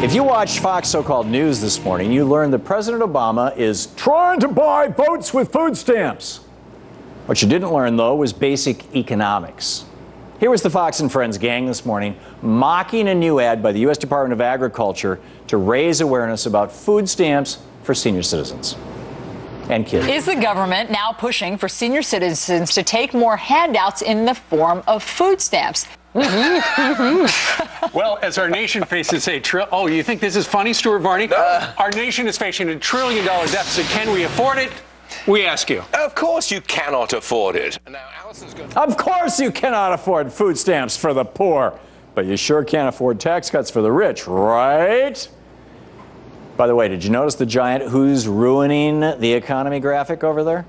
If you watched Fox so-called news this morning, you learned that President Obama is trying to buy votes with food stamps. What you didn't learn, though, was basic economics. Here was the Fox and Friends gang this morning mocking a new ad by the U.S. Department of Agriculture to raise awareness about food stamps for senior citizens and kids. Is the government now pushing for senior citizens to take more handouts in the form of food stamps? Well, as our nation faces a oh, you think this is funny, Stuart Barney? No. Our nation is facing $1 trillion deficit. Can we afford it? We ask you. Of course you cannot afford it. Now, Alison's going Of course you cannot afford food stamps for the poor, but you sure can't afford tax cuts for the rich, right? By the way, did you notice the giant "Who's Ruining the Economy" graphic over there?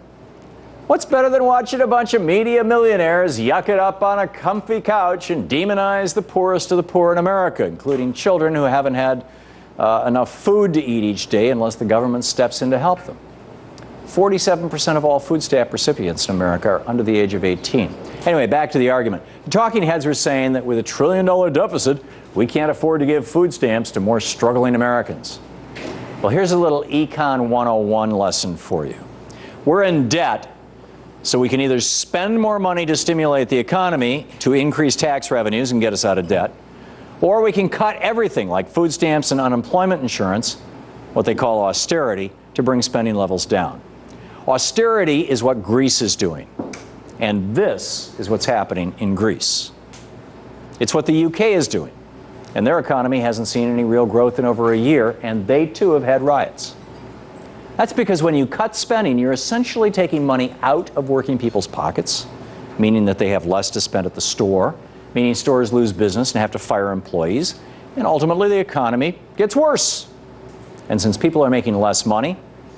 What's better than watching a bunch of media millionaires yuck it up on a comfy couch and demonize the poorest of the poor in America, including children who haven't had enough food to eat each day unless the government steps in to help them? 47% of all food stamp recipients in America are under the age of 18. Anyway, back to the argument. The talking heads were saying that with $1 trillion deficit, we can't afford to give food stamps to more struggling Americans. Well, here's a little Econ 101 lesson for you. We're in debt, so we can either spend more money to stimulate the economy to increase tax revenues and get us out of debt, or we can cut everything like food stamps and unemployment insurance, what they call austerity, to bring spending levels down. Austerity is what Greece is doing, and this is what's happening in Greece. It's what the UK is doing, and their economy hasn't seen any real growth in over a year, and they too have had riots. That's because when you cut spending, you're essentially taking money out of working people's pockets, meaning that they have less to spend at the store, meaning stores lose business and have to fire employees, and ultimately the economy gets worse. And since people are making less money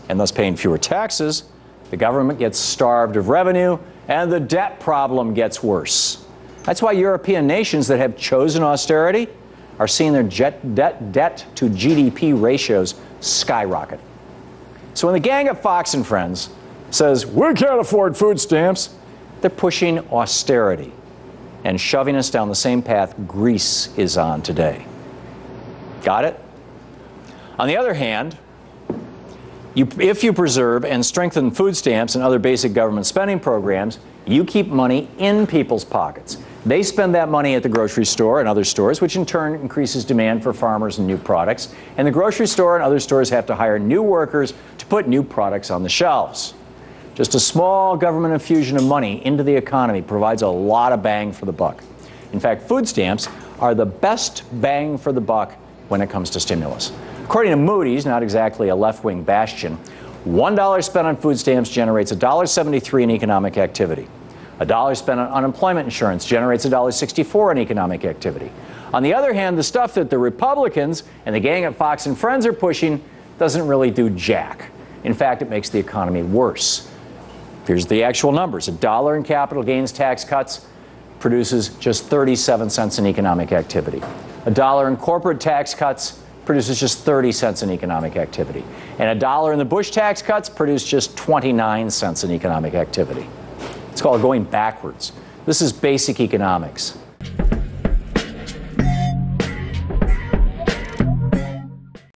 and thus paying fewer taxes, the government gets starved of revenue and the debt problem gets worse. That's why European nations that have chosen austerity are seeing their debt to GDP ratios skyrocket. So when the gang at Fox and Friends says, we can't afford food stamps, they're pushing austerity and shoving us down the same path Greece is on today. Got it? On the other hand, if you preserve and strengthen food stamps and other basic government spending programs, you keep money in people's pockets. They spend that money at the grocery store and other stores, which in turn increases demand for farmers and new products. And the grocery store and other stores have to hire new workers to put new products on the shelves. Just a small government infusion of money into the economy provides a lot of bang for the buck. In fact, food stamps are the best bang for the buck when it comes to stimulus. According to Moody's, not exactly a left-wing bastion, $1 spent on food stamps generates $1.73 in economic activity. $1 spent on unemployment insurance generates $1.64 in economic activity. On the other hand, the stuff that the Republicans and the gang at Fox and Friends are pushing doesn't really do jack. In fact, it makes the economy worse. Here's the actual numbers. $1 in capital gains tax cuts produces just 37 cents in economic activity. $1 in corporate tax cuts produces just 30 cents in economic activity. And $1 in the Bush tax cuts produced just 29 cents in economic activity. It's called going backwards. This is basic economics.